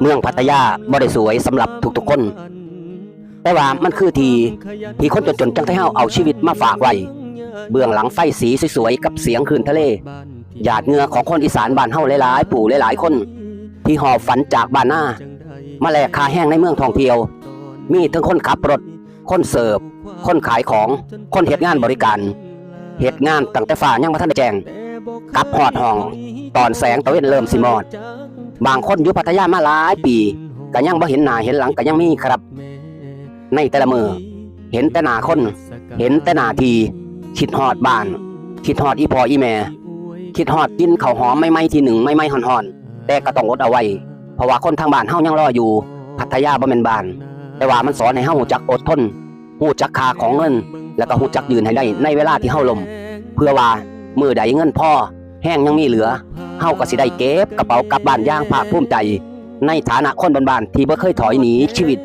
เมืองพัทยาบ่ได้สวยสำหรับทุกๆคนแต่ว่ามันคือที่คนจนๆจังไทเฮาเอาชีวิตมาฝากไว้เบื้องหลังไฟสีสวยๆกับเสียงคลื่นทะเลหยาดเหงื่อของคนอีสานบ้านเฮาหลายๆปู่หลายๆคนที่หอบฝันจากบ้านหน้ามาแลกค่าแห้งในเมืองท่องเที่ยวมีทั้งคนขับรถคนเสิร์ฟคนขายของคนเฮ็ดงานบริการเฮ็ดงานตั้งแต่ฟ้ายังบ่ทันได้แจ้งกลับฮอดห้องตอนแสงตะเวนเริ่มสิมอดบางคนอยู่พัทยามาหลายปีก็ยังบ่เห็นหน้าเห็นหลังก็ยังมีครับในแต่ละมื้อเห็นแต่หน้าคนเห็นแต่หน้าที่คิดฮอดบ้านคิดฮอดอีพ่ออีแม่คิดฮอดกินข้าวหอมใหม่ๆที่หนึ่งใหม่ๆฮ้อนๆแต่ก็ต้องอดเอาไว้เพราะว่าคนทางบ้านเฮายังรออยู่พัทยาบ่แม่นบ้านแต่ว่ามันสอนให้เฮารู้จักอดทนรู้จักค่าของเงินแล้วก็รู้จักยืนให้ได้ในเวลาที่เฮาล้มเพื่อว่ามื้อใดเงินพอแห้งยังมีเหลือเฮาก็สิได้เก็บกระเป๋ากลับบ้านอย่างภาคภูมิใจในฐานะคนบ้านๆที่บ่เคยถอยหนีชีวิต